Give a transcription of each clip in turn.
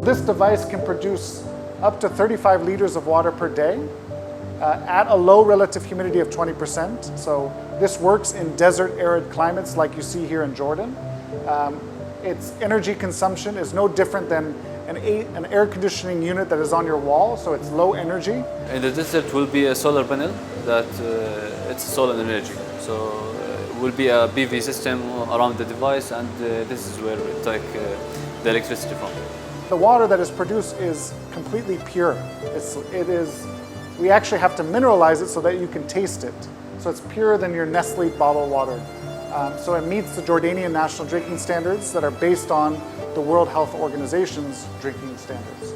This device can produce up to 35 liters of water per day at a low relative humidity of 20%. So this works in desert arid climates like you see here in Jordan. Its energy consumption is no different than an air conditioning unit that is on your wall, so it's low energy. In the desert will be a solar panel that it's solar energy. So will be a PV system around the device, and this is where we take the electricity from. The water that is produced is completely pure. We actually have to mineralize it so that you can taste it. So it's purer than your Nestle bottled water. So it meets the Jordanian national drinking standards that are based on the World Health Organization's drinking standards.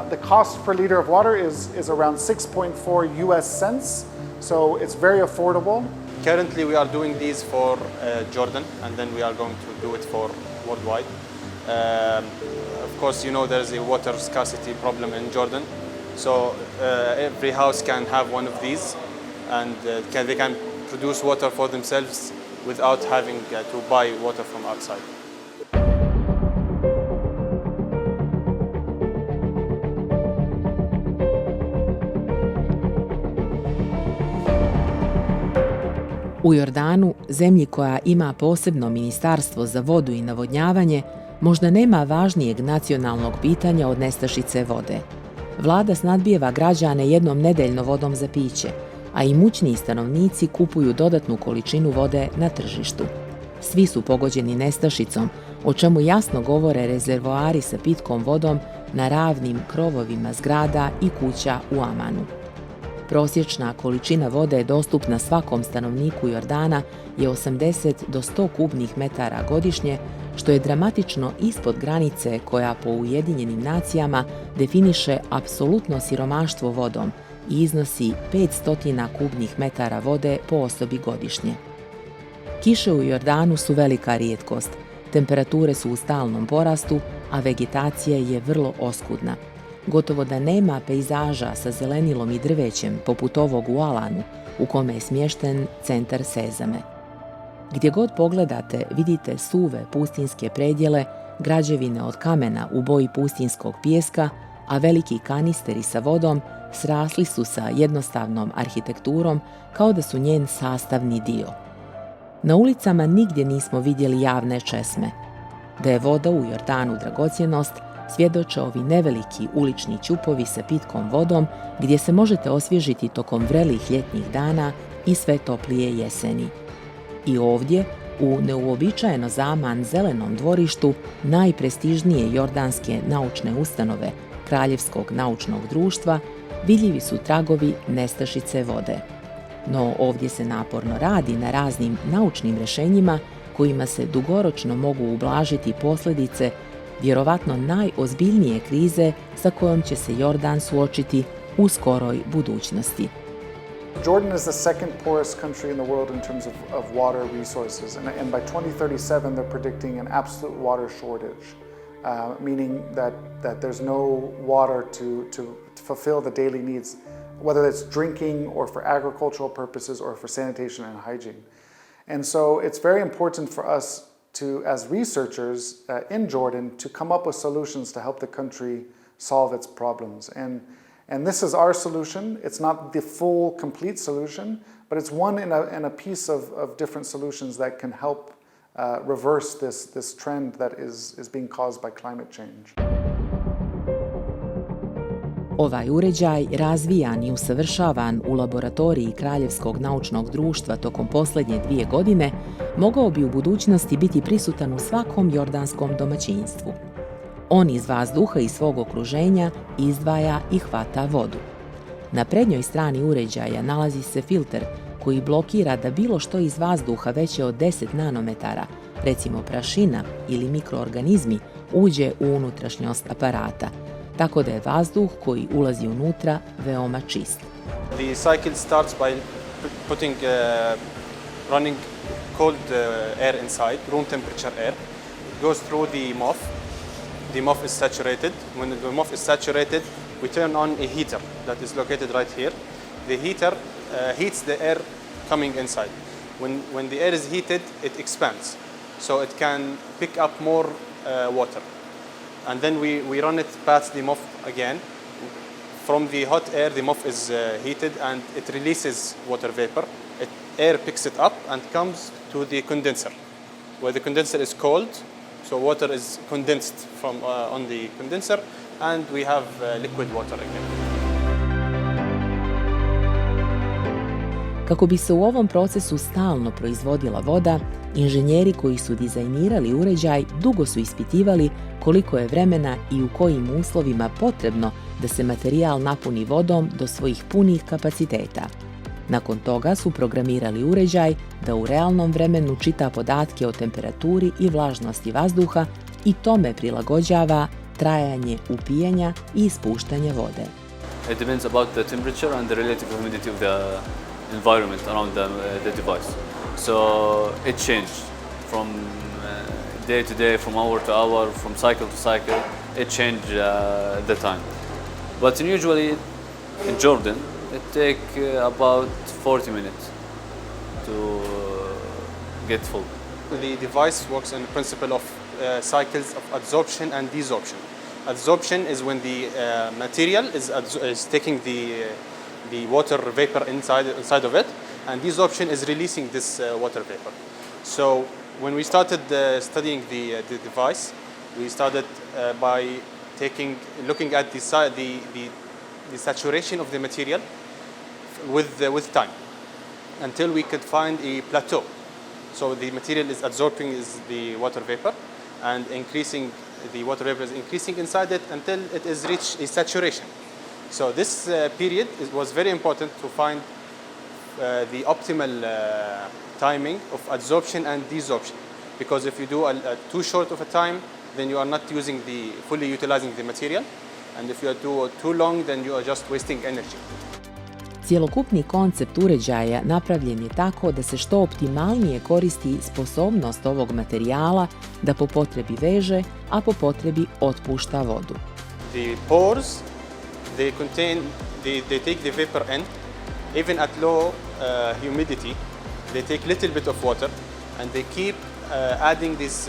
The cost per liter of water is around 6.4 US cents, so it's very affordable. Currently we are doing these for Jordan, and then we are going to do it for worldwide. Of course, you know there's a water scarcity problem in Jordan, so every house can have one of these, and they can produce water for themselves without having to buy water from outside. U Jordanu, zemlji koja ima posebno ministarstvo za vodu i navodnjavanje, možda nema važnijeg nacionalnog pitanja od nestašice vode. Vlada snadbijeva građane jednom nedeljno vodom za piće, a imućniji stanovnici kupuju dodatnu količinu vode na tržištu. Svi su pogođeni nestašicom, o čemu jasno govore rezervoari sa pitkom vodom na ravnim krovovima zgrada i kuća u Amanu. Prosječna količina vode dostupna svakom stanovniku Jordana je 80 do 100 kubnih metara godišnje, što je dramatično ispod granice koja po Ujedinjenim nacijama definiše apsolutno siromaštvo vodom i iznosi 500 kubnih metara vode po osobi godišnje. Kiše u Jordanu su velika rijetkost, temperature su u stalnom porastu, a vegetacija je vrlo oskudna. Gotovo da nema pejzaža sa zelenilom i drvećem poput ovog u Alanu, u kome je smješten centar SESAME. Gdje god pogledate vidite suve pustinjske predjele, građevine od kamena u boji pustinjskog pijeska, a veliki kanisteri sa vodom srasli su sa jednostavnom arhitekturom kao da su njen sastavni dio. Na ulicama nigdje nismo vidjeli javne česme. Da je voda u Jordanu dragocjenost, svjedoče ovi neveliki ulični ćupovi sa pitkom vodom gdje se možete osvježiti tokom vrelih ljetnih dana i sve toplije jeseni. I ovdje, u neuobičajeno zaman zelenom dvorištu najprestižnije jordanske naučne ustanove Kraljevskog naučnog društva, vidljivi su tragovi nestašice vode. No ovdje se naporno radi na raznim naučnim rješenjima kojima se dugoročno mogu ublažiti posljedice vjerovatno najozbiljnije krize sa kojom će se Jordan suočiti u skoroj budućnosti. Jordan is the second poorest country in the world in terms of water resources, and by 2037 they're predicting an absolute water shortage, meaning that there's no water to fulfill the daily needs, whether it's drinking or for agricultural purposes or for sanitation and hygiene. And so it's very important for us to, as researchers in Jordan, to come up with solutions to help the country solve its problems. And this is our solution. It's not the full, complete solution, but it's one in a piece of different solutions that can help reverse this trend that is being caused by climate change. Ovaj uređaj, razvijan i usavršavan u laboratoriji Kraljevskog naučnog društva tokom posljednje 2 godine, mogao bi u budućnosti biti prisutan u svakom jordanskom domaćinstvu. On iz vazduha i svog okruženja izdvaja i hvata vodu. Na prednjoj strani uređaja nalazi se filter koji blokira da bilo što iz vazduha veće od 10 nanometara, recimo prašina ili mikroorganizmi, uđe u unutrašnjost aparata, tako da je vazduh koji ulazi unutra veoma čist. The cycle starts by putting running cold air inside, room temperature air. It goes through the MOF. The MOF is saturated. When the MOF is saturated, we turn on a heater that is located right here. The heater heats the air coming inside. When the air is heated, it expands, so it can pick up more water. And then we run it past the MOF again. From the hot air, the MOF is heated and it releases water vapor. Air picks it up and comes to the condenser, where the condenser is cold, so water is condensed from on the condenser, and we have liquid water again. Kako bi se u ovom procesu stalno proizvodila voda, inženjeri koji su dizajnirali uređaj dugo su ispitivali koliko je vremena i u kojim uslovima potrebno da se materijal napuni vodom do svojih punih kapaciteta. Nakon toga su programirali uređaj da u realnom vremenu čita podatke o temperaturi i vlažnosti vazduha i tome prilagođava trajanje upijanja i ispuštanja vode. It depends about the temperature and the relative humidity of the environment around the device. So it changed from day to day, from hour to hour, from cycle to cycle. It changed the time. But usually in Jordan, it takes about 40 minutes to get full. The device works on the principle of cycles of adsorption and desorption. Adsorption is when the material is taking the water vapor inside of it, and desorption is releasing this water vapor. So when we started studying the device, we started by looking at the saturation of the material with time, until we could find a plateau. So the material is absorbing the water vapor and increasing. The water vapor is increasing inside it until it is reached a saturation. So this period was very important to find the optimal timing of adsorption and desorption. Because if you do too short of a time, then you are not fully utilizing the material. And if you do too long, then you are just wasting energy. Cjelokupni koncept uređaja napravljen je tako da se što optimalnije koristi sposobnost ovog materijala da po potrebi veže, a po potrebi otpušta vodu. The pores, they take the vapor in. Even at low humidity, they take little bit of water, and they keep adding this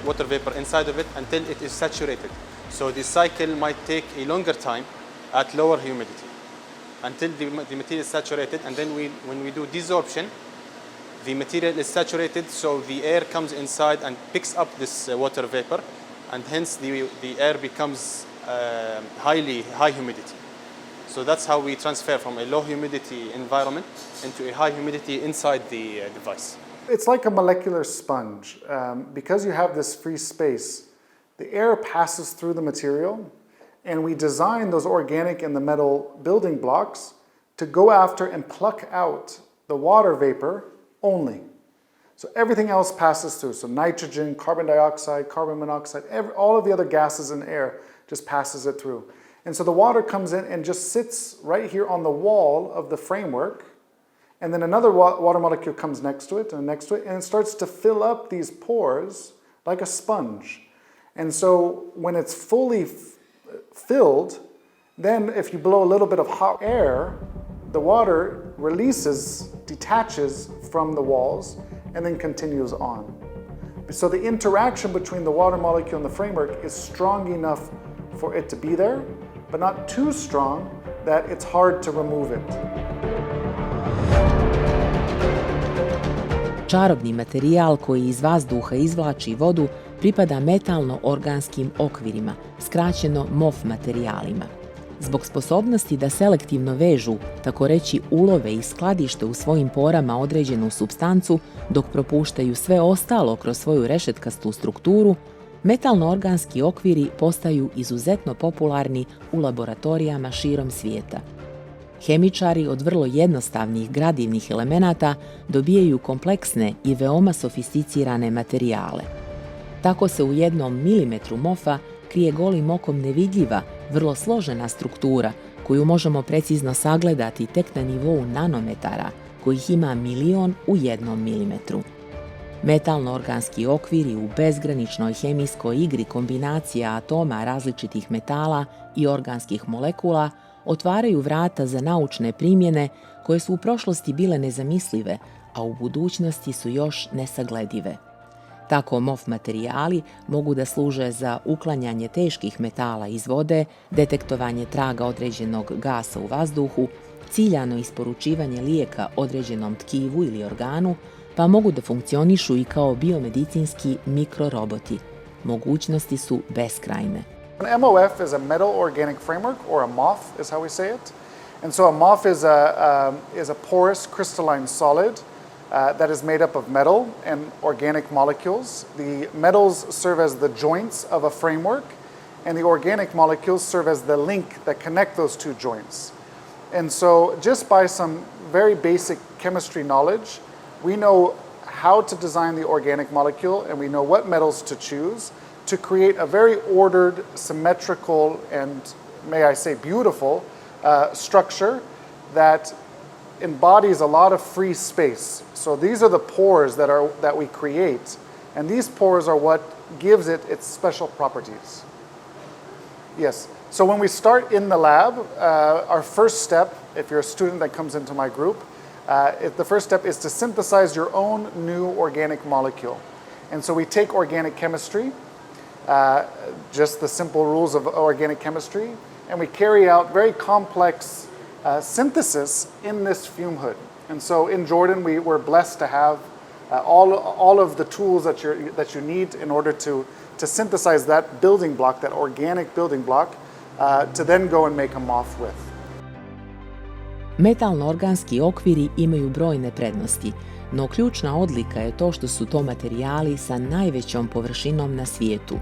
water vapor inside of it until it is saturated. So the cycle might take a longer time at lower humidity, until the material is saturated, and then when we do desorption, the material is saturated, so the air comes inside and picks up this water vapor, and hence the air becomes high humidity. So that's how we transfer from a low humidity environment into a high humidity inside the device. It's like a molecular sponge. Because you have this free space, the air passes through the material, and we design those organic and the metal building blocks to go after and pluck out the water vapor only. So everything else passes through. So nitrogen, carbon dioxide, carbon monoxide, all of the other gases in air just passes it through. And so the water comes in and just sits right here on the wall of the framework, and then another water molecule comes next to it, and it starts to fill up these pores like a sponge. And so when it's fully filled, then if you blow a little bit of hot air, the water detaches from the walls, and then continues on. So the interaction between the water molecule and the framework is strong enough for it to be there, but not too strong that it's hard to remove it. Čarobni materijal koji iz vazduha izvlači vodu pripada metalno-organskim okvirima, skraćeno MOF materijalima. Zbog sposobnosti da selektivno vežu, tako reći ulove i skladište u svojim porama određenu supstancu, dok propuštaju sve ostalo kroz svoju rešetkastu strukturu, metalno-organski okviri postaju izuzetno popularni u laboratorijama širom svijeta. Hemičari od vrlo jednostavnih gradivnih elemenata dobijaju kompleksne i veoma sofisticirane materijale. Tako se u 1 milimetru mofa krije golim okom nevidljiva, vrlo složena struktura koju možemo precizno sagledati tek na nivou nanometara, kojih ima 1.000.000 u 1 milimetru. Metalno-organski okviri u bezgraničnoj hemijskoj igri kombinacija atoma različitih metala i organskih molekula otvaraju vrata za naučne primjene koje su u prošlosti bile nezamislive, a u budućnosti su još nesagledive. Tako MOF materijali mogu da služe za uklanjanje teških metala iz vode, detektovanje traga određenog gasa u vazduhu, ciljano isporučivanje lijeka određenom tkivu ili organu, pa mogu da funkcionišu i kao biomedicinski mikroroboti. Mogućnosti su beskrajne. An MOF is a metal organic framework, or a MOF is how we say it. And so a MOF is a porous crystalline solid that is made up of metal and organic molecules. The metals serve as the joints of a framework, and the organic molecules serve as the link that connect those two joints. And so just by some very basic chemistry knowledge, we know how to design the organic molecule, and we know what metals to choose to create a very ordered, symmetrical, and may I say beautiful structure that embodies a lot of free space. So these are the pores that we create, and these pores are what gives it its special properties. Yes, so when we start in the lab, our first step, if you're a student that comes into my group, the first step is to synthesize your own new organic molecule. And so we take organic chemistry, just the simple rules of organic chemistry, and we carry out very complex synthesis in this fume hood. And so in Jordan, we're blessed to have all of the tools that you need in order to synthesize that building block, that organic building block, to then go and make a MOF with. Metalno-organski okviri imaju brojne prednosti, no ključna odlika je to što su to materijali sa najvećom površinom na svijetu.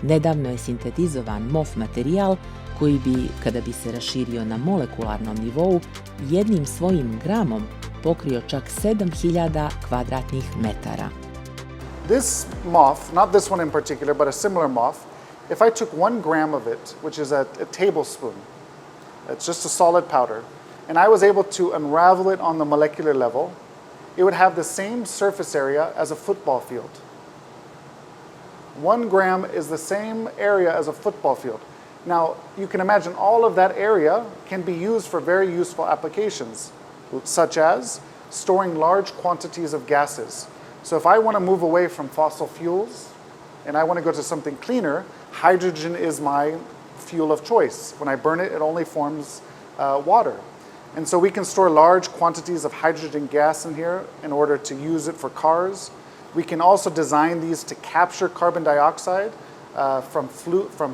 Nedavno je sintetizovan MOF materijal koji bi, kada bi se raširio na molekularnom nivou, jednim svojim gramom pokrio čak 7000 kvadratnih metara. This MOF, not this one in particular, but a similar MOF, if I took 1 gram of it, which is a tablespoon, it's just a solid powder, and I was able to unravel it on the molecular level, it would have the same surface area as a football field. 1 gram is the same area as a football field. Now, you can imagine all of that area can be used for very useful applications, such as storing large quantities of gases. So if I want to move away from fossil fuels and I want to go to something cleaner, hydrogen is my fuel of choice. When I burn it, it only forms water. And so we can store large quantities of hydrogen gas in here in order to use it for cars. We can also design these to capture carbon dioxide from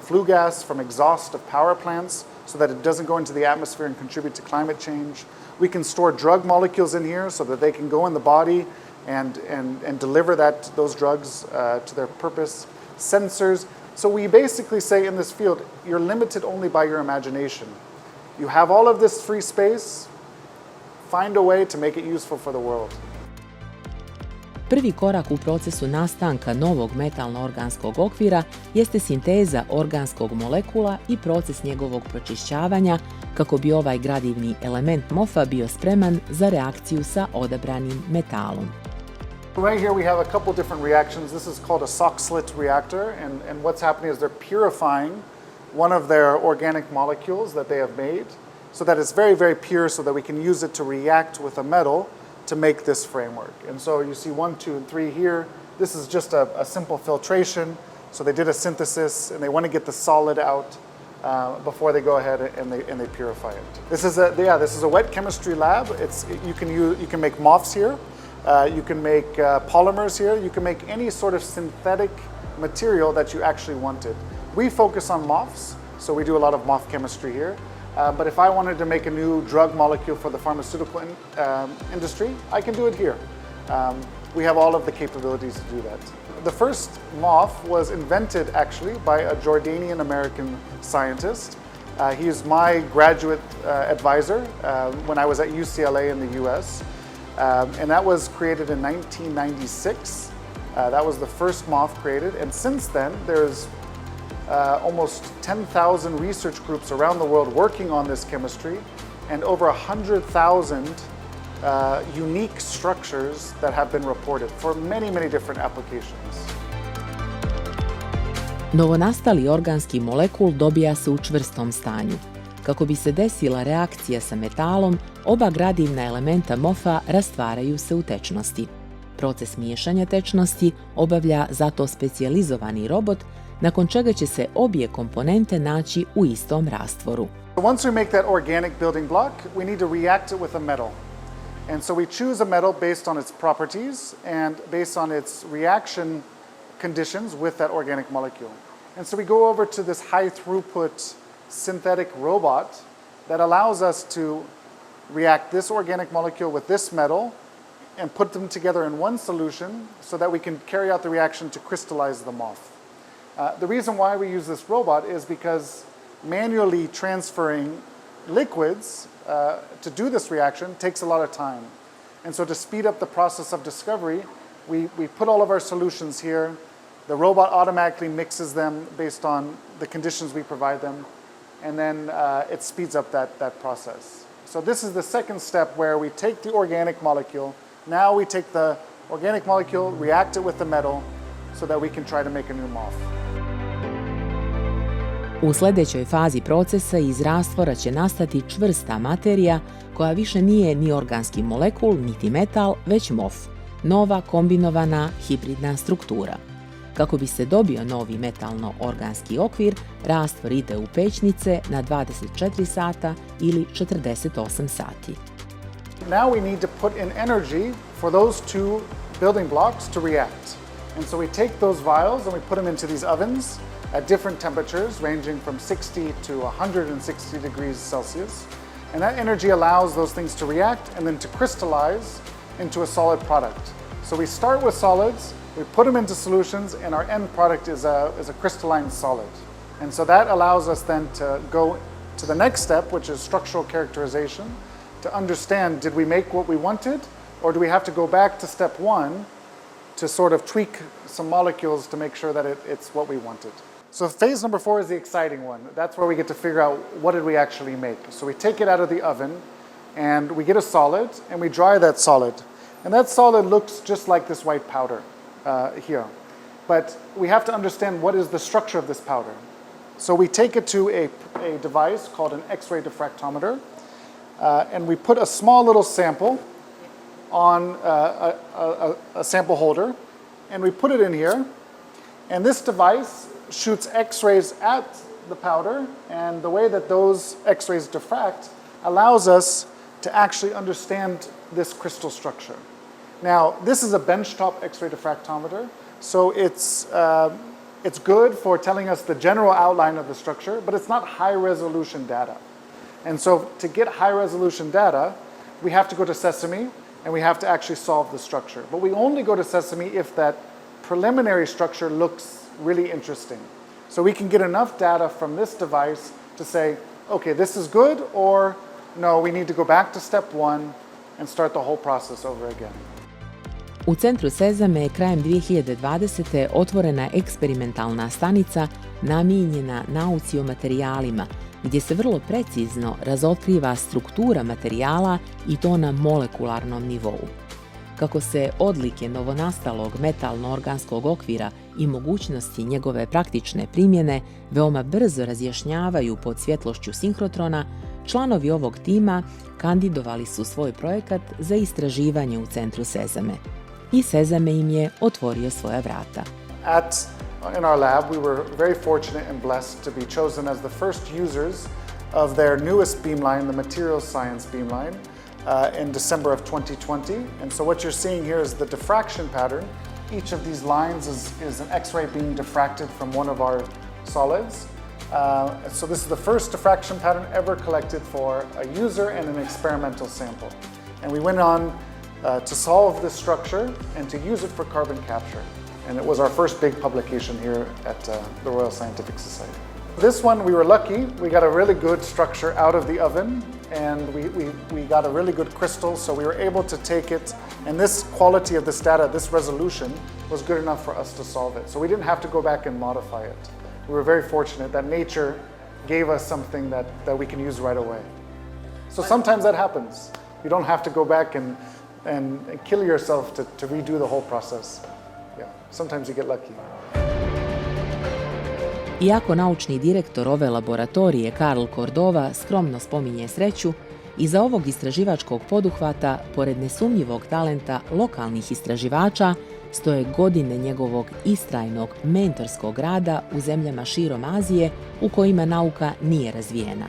flue gas, from exhaust of power plants, so that it doesn't go into the atmosphere and contribute to climate change. We can store drug molecules in here so that they can go in the body and deliver those drugs to their purpose. Sensors. So we basically say in this field, you're limited only by your imagination. You have all of this free space, find a way to make it useful for the world. Prvi korak u procesu nastanka novog metalno-organskog okvira jeste sinteza organskog molekula i proces njegovog pročišćavanja kako bi ovaj gradivni element MOF-a bio spreman za reakciju sa odabranim metalom. Right here we have a couple different reactions. This is called a sock slit reactor, and what's happening is they're purifying one of their organic molecules that they have made so that it's very, very pure so that we can use it to react with a metal to make this framework. And so you see 1, 2, and 3 here. This is just a simple filtration. So they did a synthesis and they want to get the solid out before they go ahead and they purify it. This is a wet chemistry lab. You can make MOFs here. You can make polymers here. You can make any sort of synthetic material that you actually wanted. We focus on MOFs, so we do a lot of MOF chemistry here. But if I wanted to make a new drug molecule for the pharmaceutical industry, I can do it here. We have all of the capabilities to do that. The first MOF was invented actually by a Jordanian-American scientist He is my graduate advisor when I was at UCLA in the US. And that was created in 1996. That was the first MOF created. And since then, there's almost 10,000 research groups around the world working on this chemistry, and over 100,000 unique structures that have been reported for many, many different applications. Novonastali organski molekul dobija se u čvrstom stanju. Kako bi se desila reakcija sa metalom, oba gradivna elementa MOF-a rastvaraju se u tečnosti. Proces miješanja tečnosti obavlja zato specijalizovani robot, nakon čega će se obje komponente naći u istom rastvoru. Once we make that organic building block, we need to react it with a metal. And so we choose a metal based on its properties and based on its reaction conditions with that organic molecule. And so we go over to this high throughput synthetic robot that allows us to react this organic molecule with this metal and put them together in one solution so that we can carry out the reaction to crystallize the MOF. The reason why we use this robot is because manually transferring liquids to do this reaction takes a lot of time. And so to speed up the process of discovery, we put all of our solutions here. The robot automatically mixes them based on the conditions we provide them, and then it speeds up that process. So this is the second step where we take the organic molecule. Now we take the organic molecule, react it with the metal, so that we can try to make a new MOF. U sljedećoj fazi procesa iz rastvora će nastati čvrsta materija koja više nije ni organski molekul, niti metal, već MOF, nova kombinovana hibridna struktura. Kako bi se dobio novi metalno-organski okvir, rastvor ide u pećnice na 24 sata ili 48 sati. Now we need to put in energy for those two building blocks to react. And so we take those vials and we put them into these ovens at different temperatures ranging from 60 to 160 degrees Celsius. And that energy allows those things to react and then to crystallize into a solid product. So we start with solids, we put them into solutions, and our end product is a crystalline solid. And so that allows us then to go to the next step, which is structural characterization, to understand, did we make what we wanted, or do we have to go back to step one to sort of tweak some molecules to make sure that it's what we wanted. So phase number 4 is the exciting one. That's where we get to figure out what did we actually make. So we take it out of the oven and we get a solid and we dry that solid. And that solid looks just like this white powder here. But we have to understand what is the structure of this powder. So we take it to a device called an X-ray diffractometer and we put a small little sample on a sample holder and we put it in here. And this device shoots X-rays at the powder, and the way that those X-rays diffract allows us to actually understand this crystal structure. Now, this is a benchtop X-ray diffractometer, so it's good for telling us the general outline of the structure, but it's not high-resolution data. And so to get high-resolution data, we have to go to SESAME, and we have to actually solve the structure. But we only go to SESAME if that preliminary structure looks really interesting. So we can get enough data from this device to say, okay, this is good, or no, we need to go back to step one and start the whole process over again. U centru SESAME je krajem 2020. otvorena eksperimentalna stanica namijenjena nauci o materijalima, gdje se vrlo precizno razotkriva struktura materijala i to na molekularnom nivou. Kako se odlike novonastalog metalno-organskog okvira i mogućnosti njegove praktične primjene veoma brzo razjašnjavaju pod svjetlošću sinhrotrona, članovi ovog tima kandidovali su svoj projekat za istraživanje u centru SESAME. I SESAME im je otvorio svoja vrata. In our lab, we were very fortunate and blessed to be chosen as the first users of their newest beamline, the materials science beamline, in December of 2020. And so what you're seeing here is the diffraction pattern. Each of these lines is an X-ray being diffracted from one of our solids. So this is the first diffraction pattern ever collected for a user and an experimental sample. And we went on to solve this structure and to use it for carbon capture. And it was our first big publication here at the Royal Scientific Society. This one, we were lucky. We got a really good structure out of the oven, and we got a really good crystal, so we were able to take it, and this quality of this data, this resolution, was good enough for us to solve it. So we didn't have to go back and modify it. We were very fortunate that nature gave us something that we can use right away. So sometimes that happens. You don't have to go back and kill yourself to redo the whole process. Yeah, sometimes you get lucky. Iako naučni direktor ove laboratorije Karl Cordova skromno spominje sreću, iza ovog istraživačkog poduhvata, pored nesumnjivog talenta lokalnih istraživača, stoje godine njegovog istrajnog mentorskog rada u zemljama širom Azije u kojima nauka nije razvijena.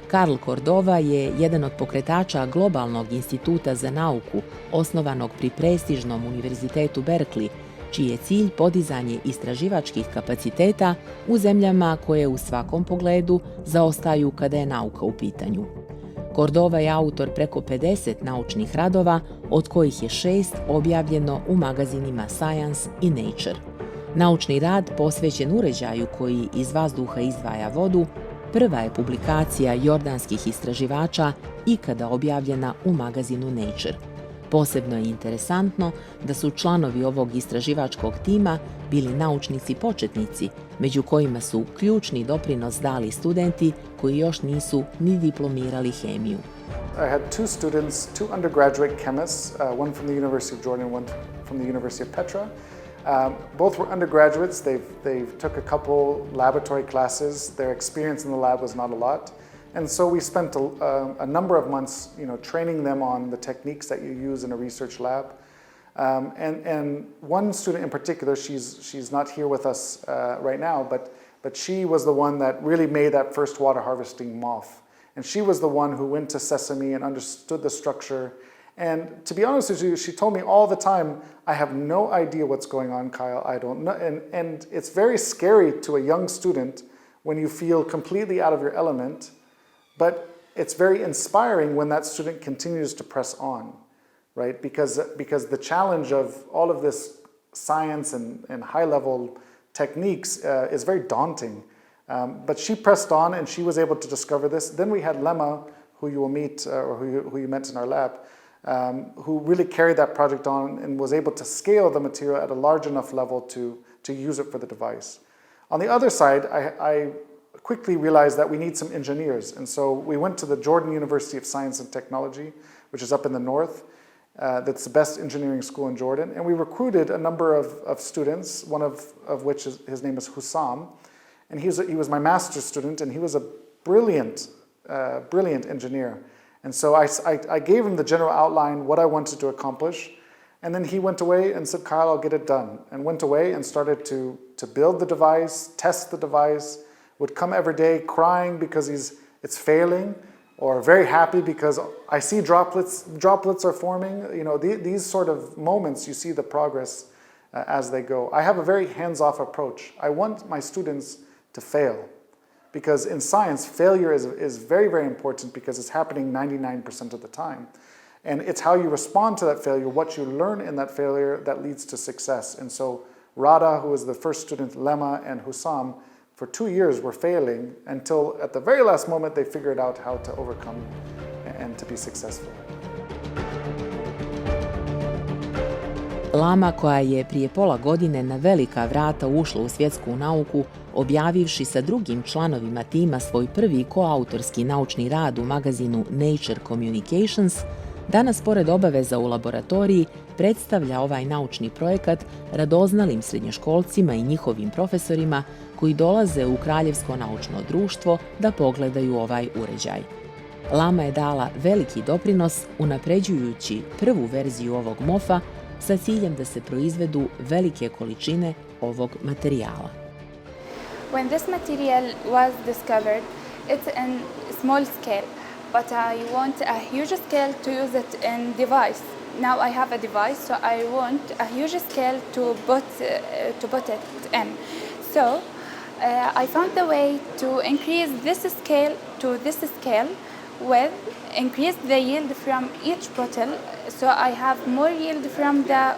Karl Cordova je jedan od pokretača Globalnog instituta za nauku, osnovanog pri prestižnom univerzitetu Berkeley, čiji je cilj podizanje istraživačkih kapaciteta u zemljama koje u svakom pogledu zaostaju kada je nauka u pitanju. Cordova je autor preko 50 naučnih radova, od kojih je 6 objavljeno u magazinima Science i Nature. Naučni rad posvećen uređaju koji iz vazduha izdvaja vodu prva je publikacija jordanskih istraživača ikada objavljena u magazinu Nature. Posebno je interesantno da su članovi ovog istraživačkog tima bili naučnici početnici, među kojima su ključni doprinos dali studenti koji još nisu ni diplomirali hemiju. I had two students, two undergraduate chemists, one from the University of Jordan, one from the University of Petra. Both were undergraduates. They took a couple laboratory classes. Their experience in the lab was not a lot. And so we spent a number of months, training them on the techniques that you use in a research lab. And one student in particular, she's not here with us right now, but she was the one that really made that first water harvesting MOF. And she was the one who went to SESAME and understood the structure. And to be honest with you, she told me all the time, I have no idea what's going on, Kyle. I don't know. And it's very scary to a young student when you feel completely out of your element. But it's very inspiring when that student continues to press on, right? Because the challenge of all of this science and high-level techniques is very daunting. But she pressed on and she was able to discover this. Then we had Lemma, who you will meet, or who you met in our lab, who really carried that project on and was able to scale the material at a large enough level to use it for the device. On the other side, I quickly realized that we need some engineers. And so we went to the Jordan University of Science and Technology, which is up in the north. That's the best engineering school in Jordan. And we recruited a number of students, one of which his name is Hussam. And he was my master's student, and he was a brilliant engineer. And so I gave him the general outline, what I wanted to accomplish. And then he went away and said, Kyle, I'll get it done. And went away and started to build the device, test the device, would come every day crying because it's failing, or very happy because I see droplets are forming. These sort of moments, you see the progress as they go. I have a very hands-off approach. I want my students to fail, because in science, failure is very, very important because it's happening 99% of the time. And it's how you respond to that failure, what you learn in that failure, that leads to success. And so Rada, who was the first student, Lemma, and Hussam, for 2 years were failing until at the very last moment they figured out how to overcome and to be successful. Lama, koja je prije pola godine na velika vrata ušla u svjetsku nauku, objavivši sa drugim članovima tima svoj prvi koautorski naučni rad u magazinu Nature Communications, danas pored obaveza u laboratoriji predstavlja ovaj naučni projekat radoznalim srednjoškolcima i njihovim profesorima koji dolaze u Kraljevsko naučno društvo da pogledaju ovaj uređaj. Lama je dala veliki doprinos unapređujući prvu verziju ovog MOF-a sa ciljem da se proizvedu velike količine ovog materijala. When this material was discovered, it's in small scale, but I want a huge scale to use it in device. Now I have a device, so I want a huge scale to put it in. So I found the way to increase this scale to this scale with increase the yield from each bottle, so I have more yield from the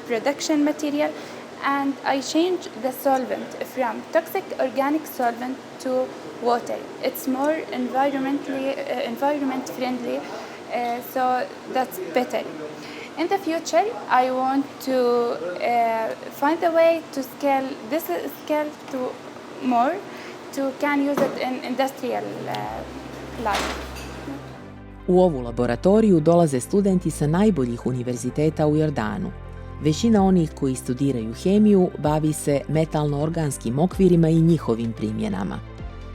production material and I changed the solvent from toxic organic solvent to water. It's more environment friendly, so that's better. In the future, I want to find a way to scale this scale to more, to can use it in industrial life. U ovu laboratoriju dolaze studenti sa najboljih univerziteta u Jordanu. Većina onih koji studiraju hemiju bavi se metalno-organskim okvirima i njihovim primjenama.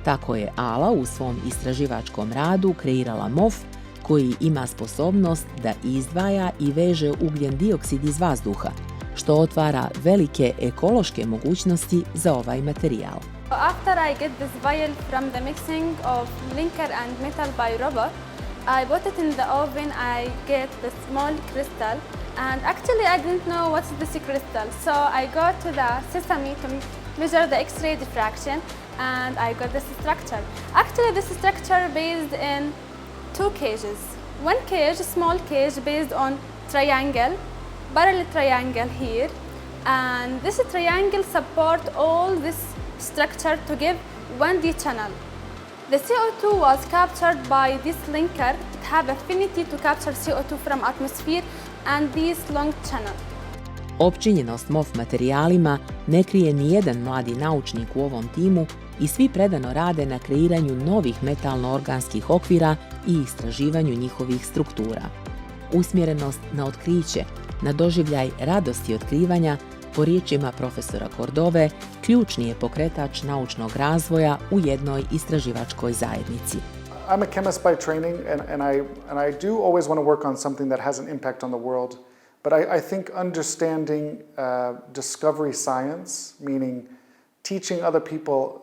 Tako je Ala u svom istraživačkom radu kreirala MOF koji ima sposobnost da izdvaja i veže ugljen dioksid iz vazduha, što otvara velike ekološke mogućnosti za ovaj materijal. After I get this vial from the mixing of linker and metal by robot, I put it in the oven. I get the small crystal, and actually I didn't know what's this crystal. So I go to the SESAME to measure the X-ray diffraction, and I got this structure. Actually, this structure based in two cages. One cage, small cage, based on triangle, parallel triangle here, and this triangle support all this structure to give 1D channel. The CO2 was captured by this linker. It have affinity to capture CO2 from atmosphere and this long channel. Opčinjenost MOF materijalima ne krije ni jedan mladi naučnik u ovom timu i svi predano rade na kreiranju novih metalno-organskih okvira i istraživanju njihovih struktura. Usmjerenost na otkriće, na doživljaj radosti otkrivanja, po riječima profesora Cordove, ključni je pokretač naučnog razvoja u jednoj istraživačkoj zajednici. I'm a chemist by training, and I do always want to work on something that has an impact on the world. But I think understanding discovery science, meaning teaching other people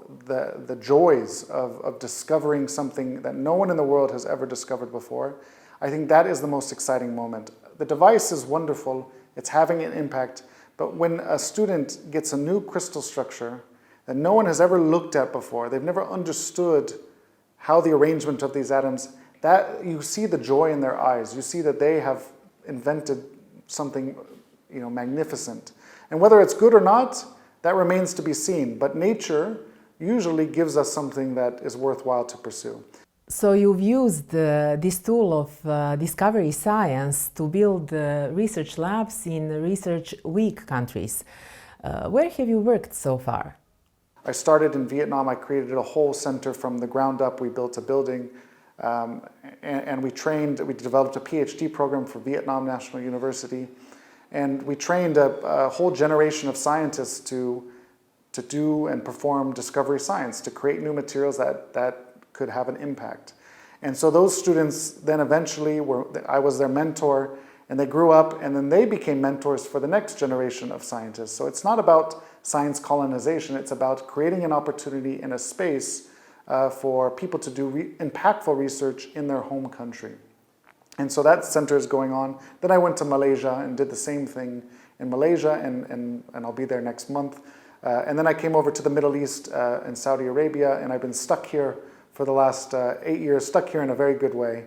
the joys of discovering something that no one in the world has ever discovered before, I think that is the most exciting moment. The device is wonderful, it's having an impact, but when a student gets a new crystal structure that no one has ever looked at before, they've never understood how the arrangement of these atoms, that you see the joy in their eyes, you see that they have invented something, magnificent. And whether it's good or not, that remains to be seen. But nature usually gives us something that is worthwhile to pursue. So you've used this tool of discovery science to build research labs in research-weak countries. Where have you worked so far? I started in Vietnam. I created a whole center from the ground up. We built a building, and we developed a PhD program for Vietnam National University. And we trained a whole generation of scientists to do and perform discovery science, to create new materials that could have an impact. And so those students then eventually I was their mentor, and they grew up, and then they became mentors for the next generation of scientists. So it's not about science colonization, it's about creating an opportunity in a space for people to do impactful research in their home country. And so that center is going on. Then I went to Malaysia and did the same thing in Malaysia, and I'll be there next month. And then I came over to the Middle East in Saudi Arabia, and I've been stuck here for the last 8 years, stuck here in a very good way,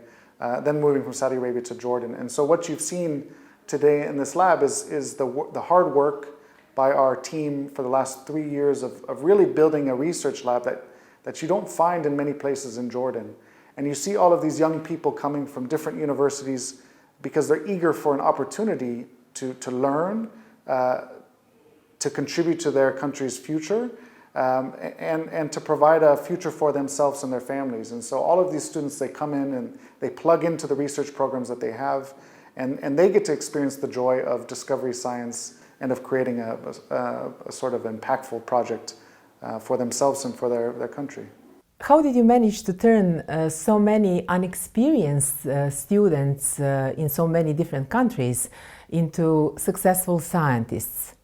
then moving from Saudi Arabia to Jordan. And so what you've seen today in this lab is the hard work by our team for the last 3 years of really building a research lab that you don't find in many places in Jordan. And you see all of these young people coming from different universities because they're eager for an opportunity to learn, to contribute to their country's future, and to provide a future for themselves and their families. And so all of these students, they come in and they plug into the research programs that they have, and they get to experience the joy of discovery science and of creating a sort of impactful project for themselves and for their country. How did you manage to turn so many unexperienced students in so many different countries into successful scientists?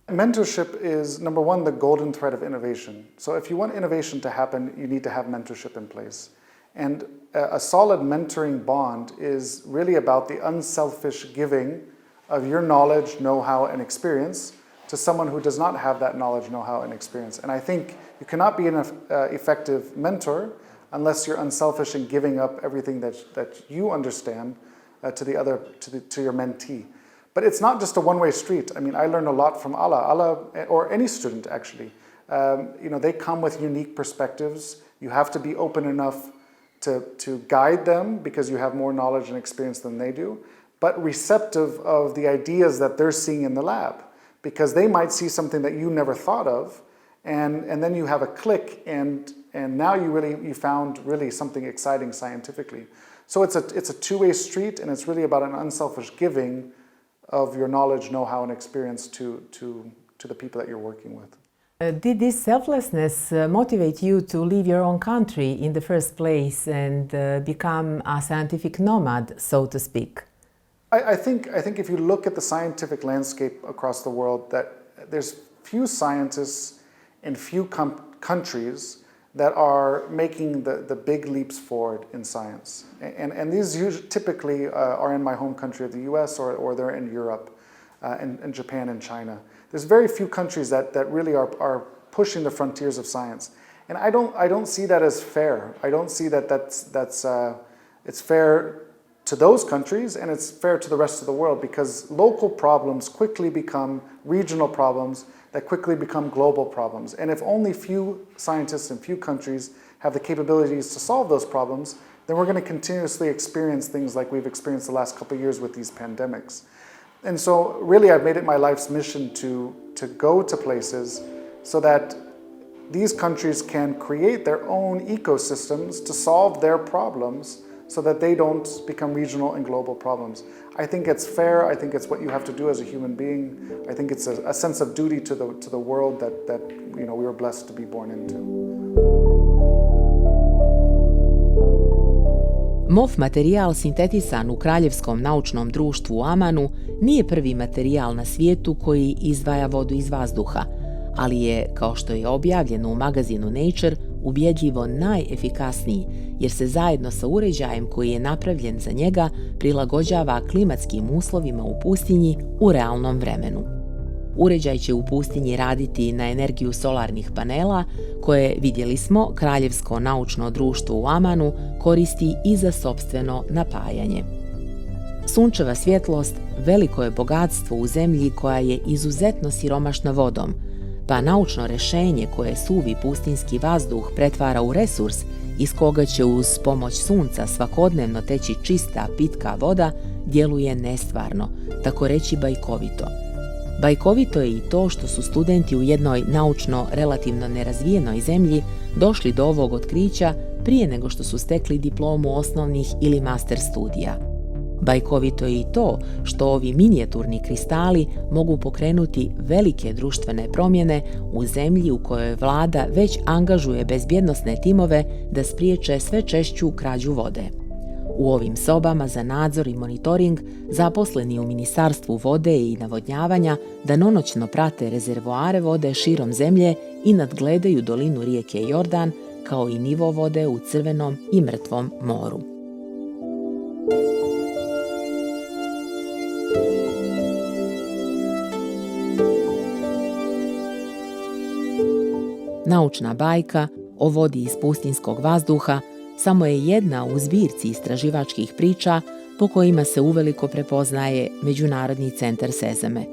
Mentorship is, number one, the golden thread of innovation. So if you want innovation to happen, you need to have mentorship in place. And a solid mentoring bond is really about the unselfish giving of your knowledge, know-how, and experience to someone who does not have that knowledge, know-how, and experience. And I think you cannot be an effective mentor unless you're unselfish in giving up everything that you understand to your mentee. But it's not just a one-way street. I mean, I learned a lot from Ala, or any student actually. They come with unique perspectives. You have to be open enough to guide them because you have more knowledge and experience than they do, but receptive of the ideas that they're seeing in the lab, because they might see something that you never thought of, and then you have a click, and now you found really something exciting scientifically. So it's a two-way street, and it's really about an unselfish giving of your knowledge, know-how, and experience to the people that you're working with. Did this selflessness motivate you to leave your own country in the first place and become a scientific nomad, so to speak? I think if you look at the scientific landscape across the world, that there's few scientists in few countries that are making the big leaps forward in science. And these typically are in my home country of the US, or they're in Europe, and Japan and China. There's very few countries that really are pushing the frontiers of science. And I don't see that as fair. I don't see it's fair to those countries, and it's fair to the rest of the world, because local problems quickly become regional problems that quickly become global problems. And if only few scientists in few countries have the capabilities to solve those problems, then we're going to continuously experience things like we've experienced the last couple of years with these pandemics. And so really I've made it my life's mission to go to places so that these countries can create their own ecosystems to solve their problems, so that they don't become regional and global problems. I think it's fair. I think it's what you have to do as a human being. I think it's a sense of duty to the world that we were blessed to be born into. MOF materijal sintetisan u Kraljevskom naučnom društvu u Amanu nije prvi materijal na svijetu koji izdvaja vodu iz vazduha, ali je, kao što je objavljeno u magazinu Nature, ubjedljivo najefikasniji, jer se zajedno sa uređajem koji je napravljen za njega prilagođava klimatskim uslovima u pustinji u realnom vremenu. Uređaj će u pustinji raditi na energiju solarnih panela, koje, vidjeli smo, Kraljevsko naučno društvo u Amanu koristi i za sopstveno napajanje. Sunčeva svjetlost veliko je bogatstvo u zemlji koja je izuzetno siromašna vodom, pa naučno rješenje koje suvi pustinski vazduh pretvara u resurs iz koga će uz pomoć sunca svakodnevno teći čista, pitka voda, djeluje nestvarno, tako reći bajkovito. Bajkovito je i to što su studenti u jednoj naučno relativno nerazvijenoj zemlji došli do ovog otkrića prije nego što su stekli diplomu osnovnih ili master studija. Bajkovito je i to što ovi minijaturni kristali mogu pokrenuti velike društvene promjene u zemlji u kojoj vlada već angažuje bezbjednosne timove da spriječe sve češću krađu vode. U ovim sobama za nadzor i monitoring zaposleni u Ministarstvu vode i navodnjavanja danonoćno prate rezervoare vode širom zemlje i nadgledaju dolinu rijeke Jordan, kao i nivo vode u Crvenom i Mrtvom moru. Naučna bajka o vodi iz pustinskog vazduha samo je jedna u zbirci istraživačkih priča po kojima se uveliko prepoznaje Međunarodni centar SESAME.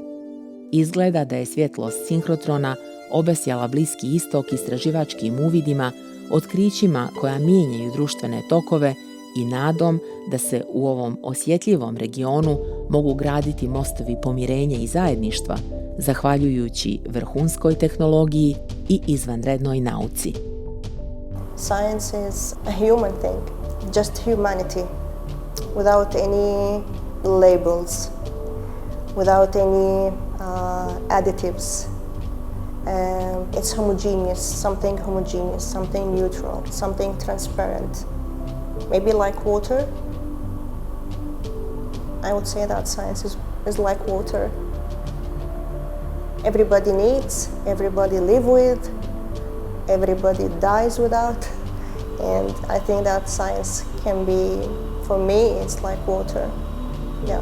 Izgleda da je svjetlost sinhrotrona obasjala Bliski istok istraživačkim uvidima, otkrićima koja mijenjaju društvene tokove i nadom da se u ovom osjetljivom regionu mogu graditi mostovi pomirenja i zajedništva, zahvaljujući vrhunskoj tehnologiji i izvanrednoj nauci. Science is a human thing, just humanity, without any labels, without any additives. It's homogeneous, something neutral, something transparent. Maybe like water. I would say that science is like water. Everybody needs, everybody live with, everybody dies without, and I think that science can be, for me, it's like water. Yeah.